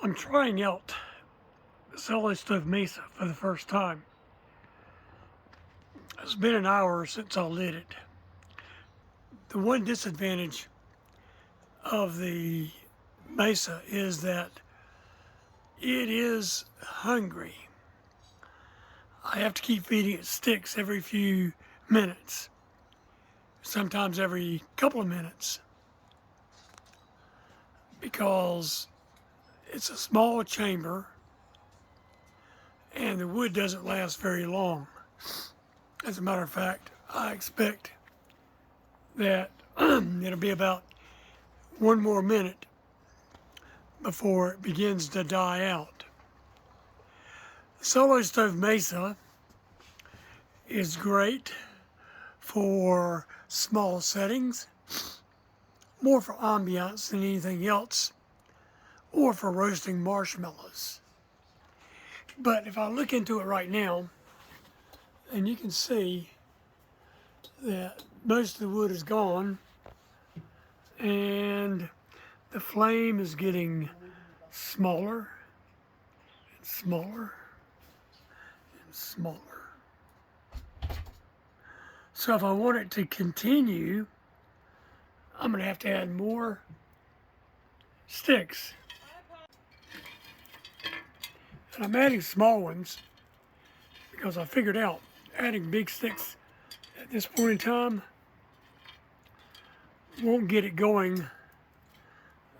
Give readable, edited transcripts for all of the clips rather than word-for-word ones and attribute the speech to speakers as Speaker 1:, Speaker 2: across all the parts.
Speaker 1: I'm trying out Solo Stove Mesa for the first time. It's been an hour since I lit it. The one disadvantage of the Mesa is that it is hungry. I have to keep feeding it sticks every few minutes, sometimes every couple of minutes, because it's a small chamber and the wood doesn't last very long. As a matter of fact, I expect that it'll be about one more minute before it begins to die out. Solo Stove Mesa is great for small settings, more for ambiance than anything else, or for roasting marshmallows. But if I look into it right now, and you can see that most of the wood is gone, and the flame is getting smaller and smaller and smaller. So if I want it to continue, I'm going to have to add more sticks. And I'm adding small ones because I figured out adding big sticks at this point in time won't get it going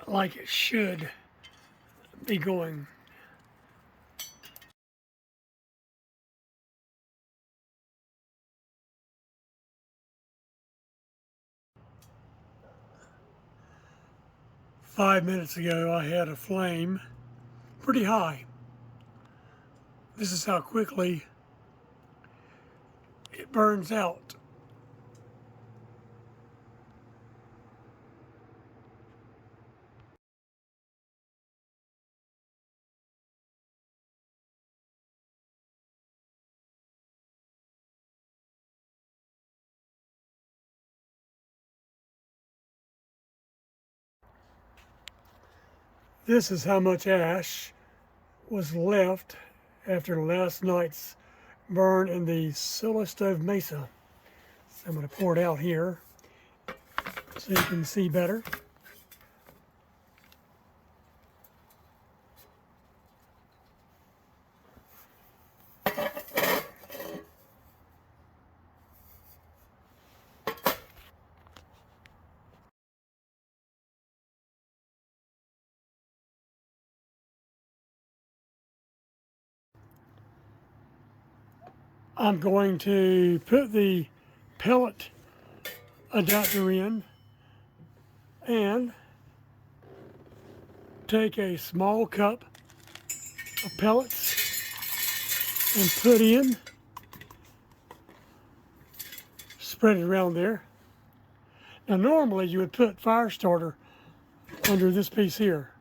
Speaker 1: like it should be going. Five minutes ago I had a flame pretty high. This is how quickly it burns out. This is how much ash was left after last night's burn in the Solo Stove Mesa. So I'm going to pour it out here so you can see better. I'm going to put the pellet adapter in and take a small cup of pellets and put in, spread it around there. Now normally you would put fire starter under this piece here,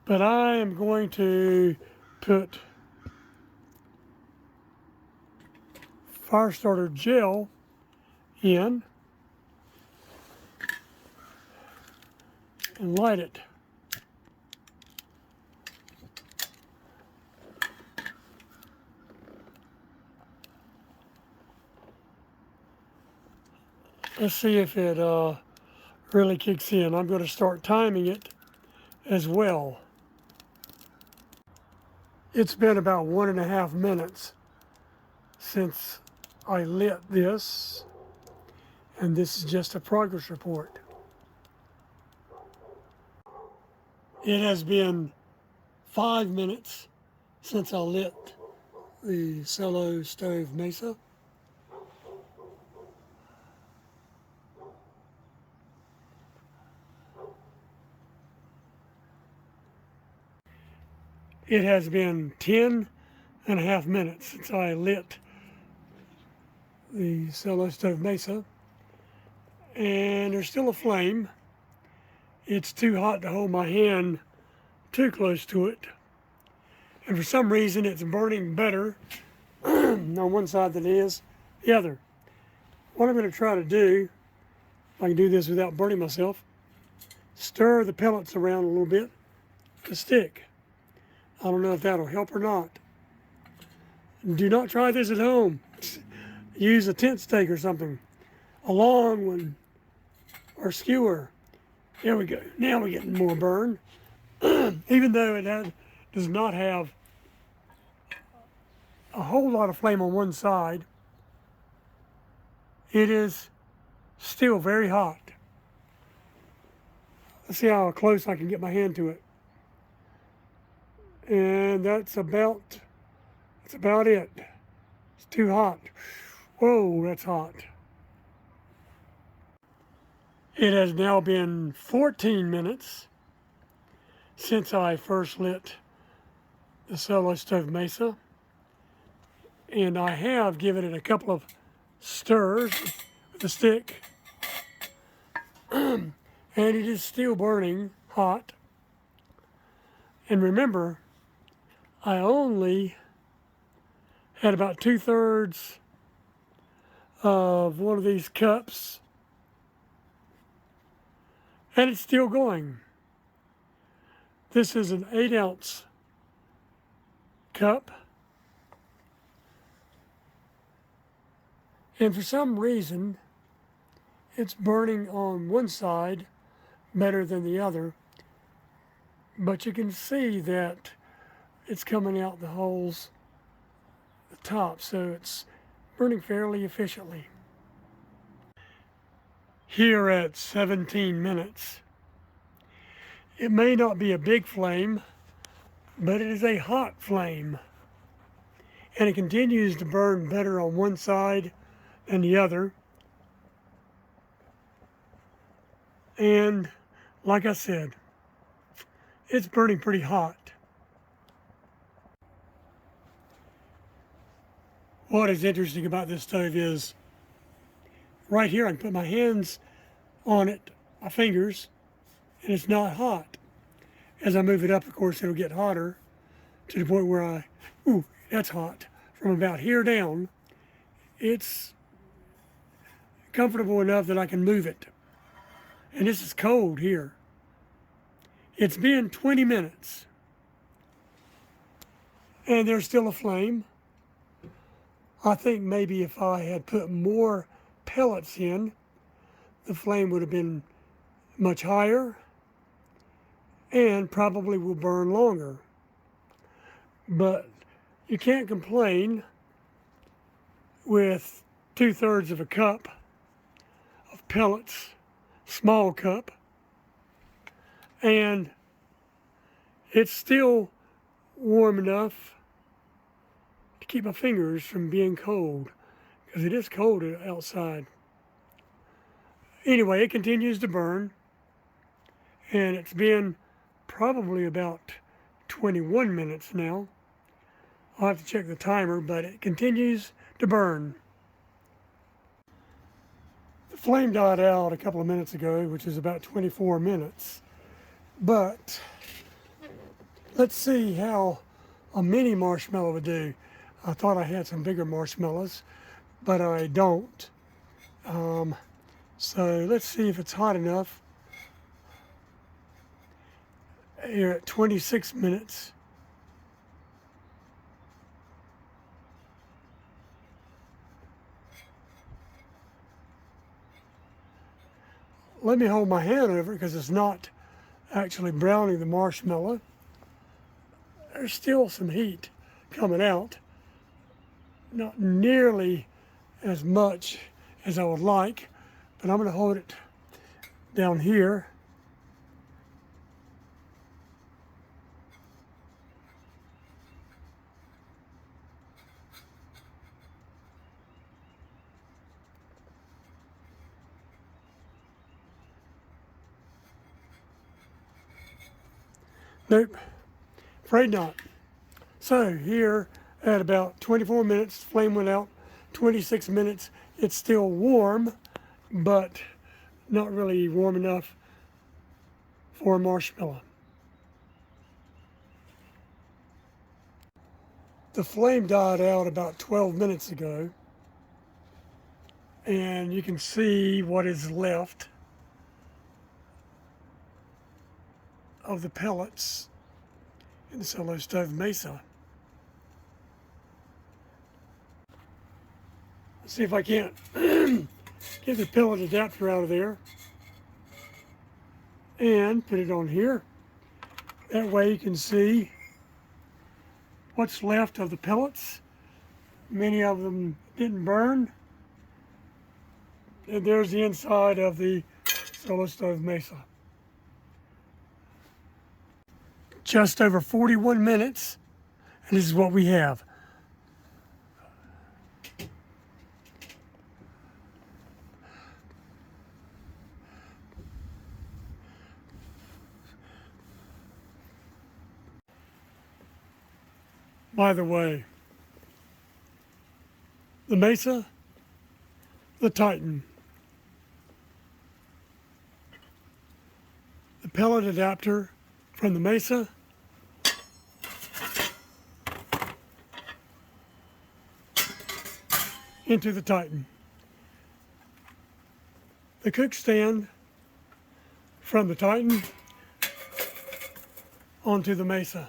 Speaker 1: but I am going to put fire starter gel in and light it. Let's see if it really kicks in. I'm going to start timing it as well. It's been about 1.5 minutes since I lit this, and this is just a progress report. It has been 5 minutes since I lit the Solo Stove Mesa. It has been 10.5 minutes since I lit the Solo Stove Mesa, and there's still a flame. It's too hot to hold my hand too close to it, and for some reason it's burning better on one side than it is the other. What I'm going to try to do, if I can do this without burning myself, stir the pellets around a little bit the stick. I don't know if that'll help or not. Do not try this at home. Use a tent stake or something. A long one or skewer. There we go. Now we're getting more burn. Even though it does not have a whole lot of flame on one side, it is still very hot. Let's see how close I can get my hand to it. And that's about it. It's too hot. Whoa, that's hot. It has now been 14 minutes since I first lit the Solo Stove Mesa. And I have given it a couple of stirs with the stick. And it is still burning hot. And remember, I only had about 2/3 of one of these cups, and it's still going. This is an 8-ounce cup, and for some reason it's burning on one side better than the other, but you can see that it's coming out the holes at the top, so it's burning fairly efficiently. Here at 17 minutes, it may not be a big flame, but it is a hot flame, and it continues to burn better on one side than the other. And like I said, it's burning pretty hot. What is interesting about this stove is right here I can put my hands on it, my fingers, and it's not hot. As I move it up, of course, it'll get hotter to the point where ooh, that's hot. From about here down, it's comfortable enough that I can move it. And this is cold here. It's been 20 minutes. And there's still a flame. I think maybe if I had put more pellets in, the flame would have been much higher and probably will burn longer. But you can't complain with 2/3 of a cup of pellets, small cup, and it's still warm enough to keep my fingers from being cold, because it is cold outside. Anyway, it continues to burn, and it's been probably about 21 minutes now. I'll have to check the timer, but it continues to burn. The flame died out a couple of minutes ago, which is about 24 minutes. But let's see how a mini marshmallow would do. I thought I had some bigger marshmallows, but I don't. So let's see if it's hot enough. Here at 26 minutes. Let me hold my hand over it because it's not actually browning the marshmallow. There's still some heat coming out. Not nearly as much as I would like, but I'm going to hold it down here. Nope, afraid not. So here at about 24 minutes, flame went out. 26 minutes, it's still warm, but not really warm enough for a marshmallow. The flame died out about 12 minutes ago, and you can see what is left of the pellets. in the Solo Stove Mesa. Let's see if I can't get the pellet adapter out of there and put it on here. That way you can see what's left of the pellets. Many of them didn't burn. And there's the inside of the Solo Stove Mesa. Just over 41 minutes, and this is what we have. By the way, the Mesa, the Titan, the pellet adapter from the Mesa, into the Titan, the cook stand from the Titan onto the Mesa.